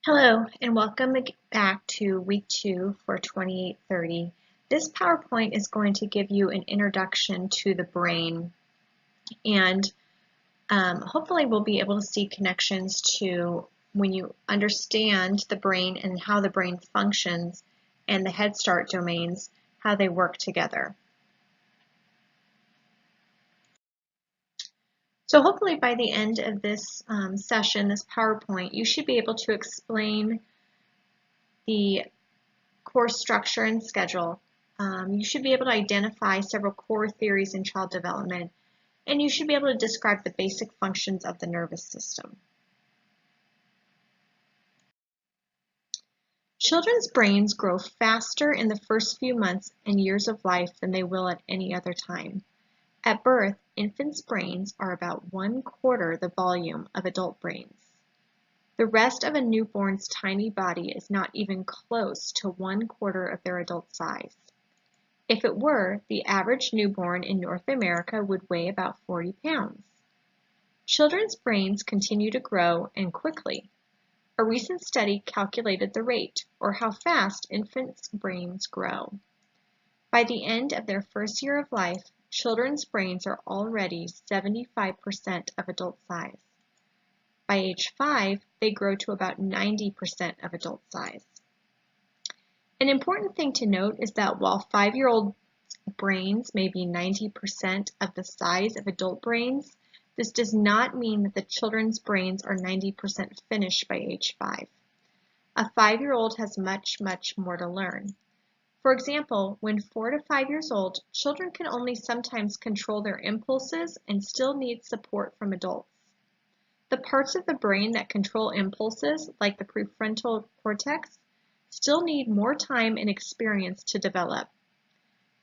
Hello, and welcome back to week 2 for 2830. This PowerPoint is going to give you an introduction to the brain, and hopefully we'll be able to see connections to when you understand the brain and how the brain functions and the Head Start domains, how they work together. So hopefully by the end of this session, this PowerPoint, you should be able to explain the course structure and schedule. You should be able to identify several core theories in child development, and you should be able to describe the basic functions of the nervous system. Children's brains grow faster in the first few months and years of life than they will at any other time. At birth, infants' brains are about 1/4 the volume of adult brains. The rest of a newborn's tiny body is not even close to 1/4 of their adult size. If it were, the average newborn in North America would weigh about 40 pounds. Children's brains continue to grow, and quickly. A recent study calculated the rate, or how fast infants' brains grow. By the end of their first year of life, children's brains are already 75% of adult size. By age 5, they grow to about 90% of adult size. An important thing to note is that while 5-year-old brains may be 90% of the size of adult brains, this does not mean that the children's brains are 90% finished by age 5. A 5-year-old has much more to learn. For example, when 4 to 5 years old, children can only sometimes control their impulses and still need support from adults. The parts of the brain that control impulses, like the prefrontal cortex, still need more time and experience to develop.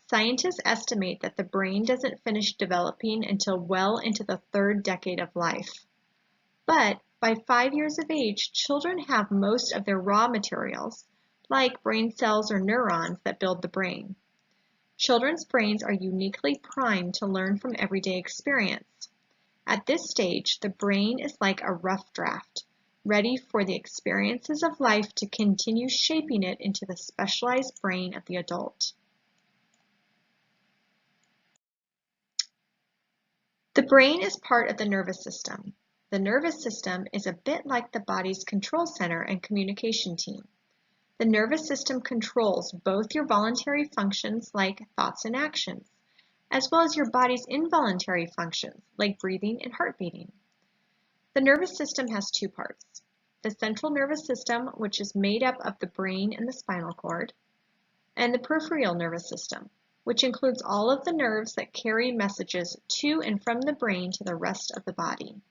Scientists estimate that the brain doesn't finish developing until well into the 3rd decade of life. But by 5 years of age, children have most of their raw materials, like brain cells or neurons that build the brain. Children's brains are uniquely primed to learn from everyday experience. At this stage, the brain is like a rough draft, ready for the experiences of life to continue shaping it into the specialized brain of the adult. The brain is part of the nervous system. The nervous system is a bit like the body's control center and communication team. The nervous system controls both your voluntary functions like thoughts and actions, as well as your body's involuntary functions like breathing and heart beating. The nervous system has 2 parts. The central nervous system, which is made up of the brain and the spinal cord, and the peripheral nervous system, which includes all of the nerves that carry messages to and from the brain to the rest of the body.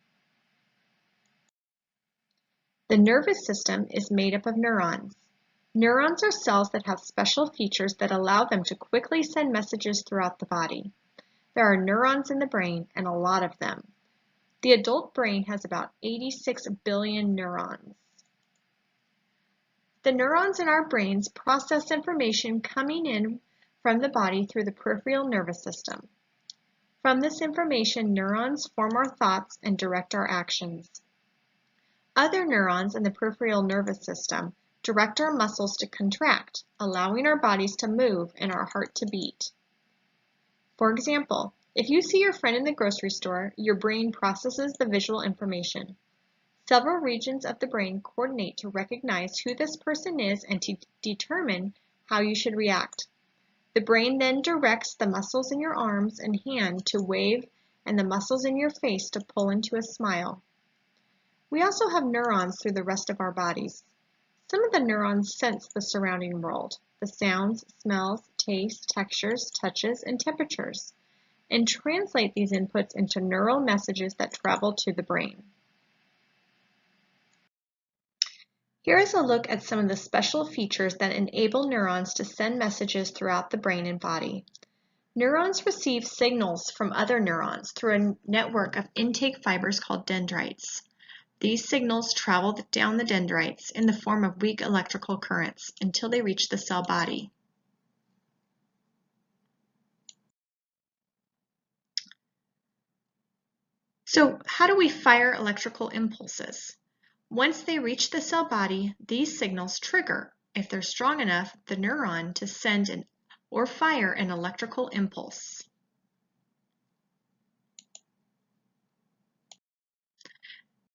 The nervous system is made up of neurons. Neurons are cells that have special features that allow them to quickly send messages throughout the body. There are neurons in the brain, and a lot of them. The adult brain has about 86 billion neurons. The neurons in our brains process information coming in from the body through the peripheral nervous system. From this information, neurons form our thoughts and direct our actions. Other neurons in the peripheral nervous system direct our muscles to contract, allowing our bodies to move and our heart to beat. For example, if you see your friend in the grocery store, your brain processes the visual information. Several regions of the brain coordinate to recognize who this person is and to determine how you should react. The brain then directs the muscles in your arms and hand to wave and the muscles in your face to pull into a smile. We also have neurons through the rest of our bodies. Some of the neurons sense the surrounding world, the sounds, smells, tastes, textures, touches, and temperatures, and translate these inputs into neural messages that travel to the brain. Here is a look at some of the special features that enable neurons to send messages throughout the brain and body. Neurons receive signals from other neurons through a network of intake fibers called dendrites. These signals travel down the dendrites in the form of weak electrical currents until they reach the cell body. So how do we fire electrical impulses? Once they reach the cell body, these signals trigger, if they're strong enough, the neuron to send or fire an electrical impulse.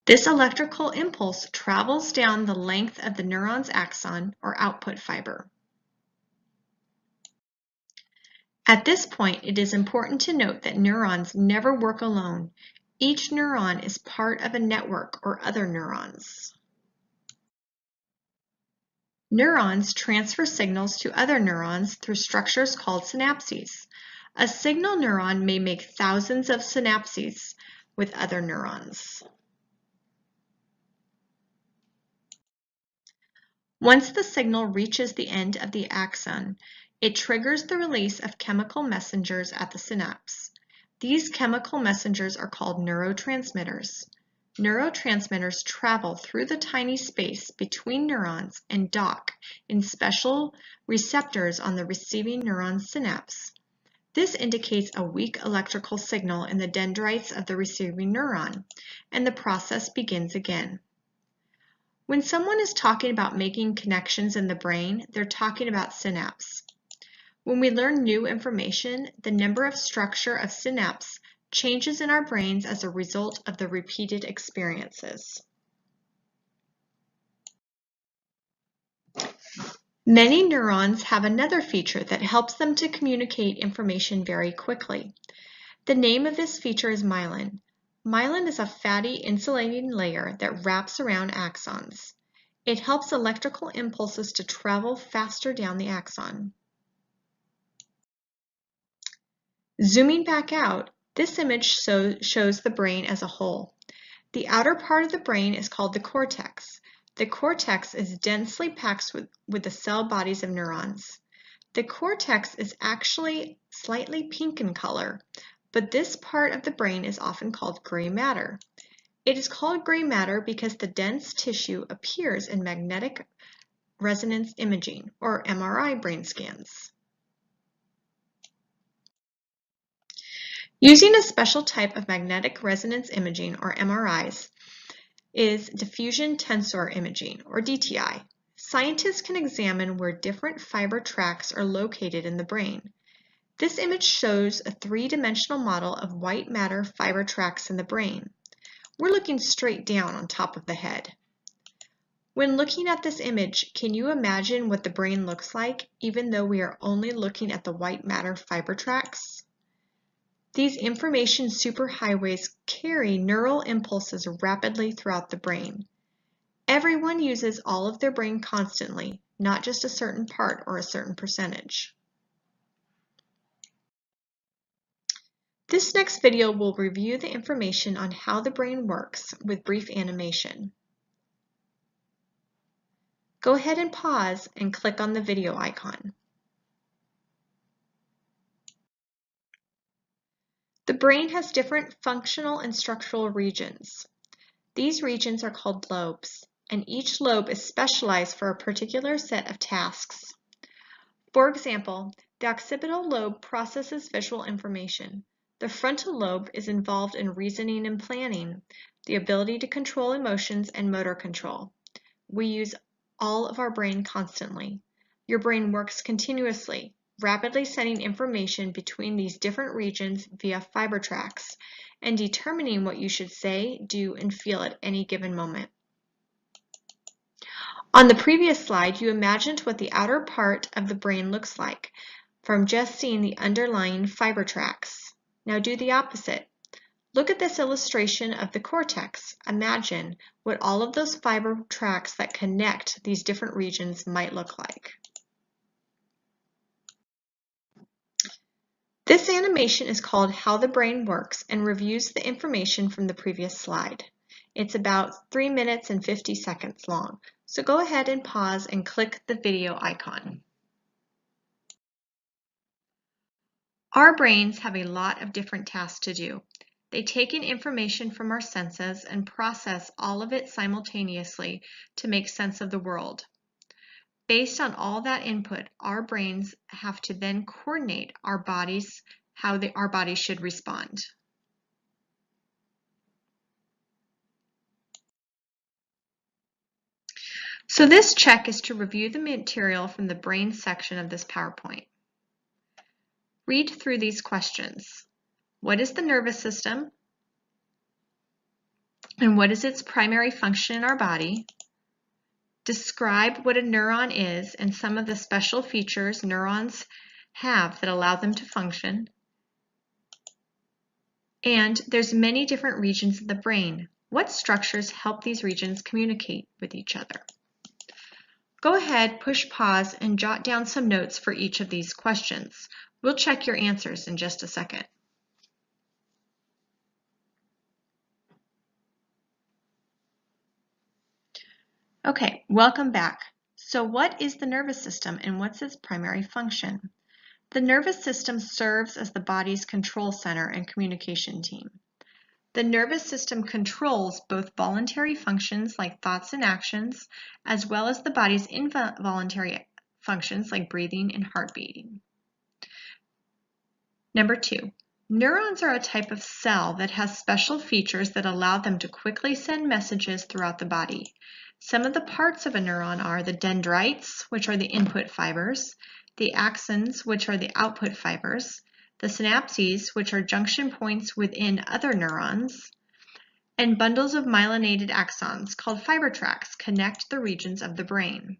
This electrical impulse travels down the length of the neuron's axon or output fiber. At this point, it is important to note that neurons never work alone. Each neuron is part of a network or other neurons. Neurons transfer signals to other neurons through structures called synapses. A signal neuron may make thousands of synapses with other neurons. Once the signal reaches the end of the axon, it triggers the release of chemical messengers at the synapse. These chemical messengers are called neurotransmitters. Neurotransmitters travel through the tiny space between neurons and dock in special receptors on the receiving neuron synapse. This indicates a weak electrical signal in the dendrites of the receiving neuron, and the process begins again. When someone is talking about making connections in the brain, they're talking about synapse. When we learn new information, the number of structure of synapse changes in our brains as a result of the repeated experiences. Many neurons have another feature that helps them to communicate information very quickly. The name of this feature is myelin. Myelin is a fatty insulating layer that wraps around axons. It helps electrical impulses to travel faster down the axon. Zooming back out, this image shows the brain as a whole. The outer part of the brain is called the cortex. The cortex is densely packed with the cell bodies of neurons. The cortex is actually slightly pink in color, but this part of the brain is often called gray matter. It is called gray matter because the dense tissue appears in magnetic resonance imaging, or MRI brain scans. Using a special type of magnetic resonance imaging, or MRIs, is diffusion tensor imaging, or DTI. Scientists can examine where different fiber tracts are located in the brain. This image shows a three-dimensional model of white matter fiber tracts in the brain. We're looking straight down on top of the head. When looking at this image, can you imagine what the brain looks like, even though we are only looking at the white matter fiber tracts? These information superhighways carry neural impulses rapidly throughout the brain. Everyone uses all of their brain constantly, not just a certain part or a certain percentage. This next video will review the information on how the brain works with brief animation. Go ahead and pause and click on the video icon. The brain has different functional and structural regions. These regions are called lobes, and each lobe is specialized for a particular set of tasks. For example, the occipital lobe processes visual information. The frontal lobe is involved in reasoning and planning, the ability to control emotions, and motor control. We use all of our brain constantly. Your brain works continuously, rapidly sending information between these different regions via fiber tracts and determining what you should say, do, and feel at any given moment. On the previous slide, you imagined what the outer part of the brain looks like from just seeing the underlying fiber tracts. Now do the opposite. Look at this illustration of the cortex. Imagine what all of those fiber tracts that connect these different regions might look like. This animation is called How the Brain Works and reviews the information from the previous slide. It's about 3 minutes and 50 seconds long, so go ahead and pause and click the video icon. Our brains have a lot of different tasks to do. They take in information from our senses and process all of it simultaneously to make sense of the world. Based on all that input, our brains have to then coordinate our bodies, how our bodies should respond. So this check is to review the material from the brain section of this PowerPoint. Read through these questions. What is the nervous system? And what is its primary function in our body? Describe what a neuron is and some of the special features neurons have that allow them to function. And there's many different regions of the brain. What structures help these regions communicate with each other? Go ahead, push pause, and jot down some notes for each of these questions. We'll check your answers in just a second. Okay, welcome back. So what is the nervous system and what's its primary function? The nervous system serves as the body's control center and communication team. The nervous system controls both voluntary functions like thoughts and actions, as well as the body's involuntary functions like breathing and heart beating. Number 2, neurons are a type of cell that has special features that allow them to quickly send messages throughout the body. Some of the parts of a neuron are the dendrites, which are the input fibers, the axons, which are the output fibers, the synapses, which are junction points within other neurons, and bundles of myelinated axons called fiber tracts connect the regions of the brain.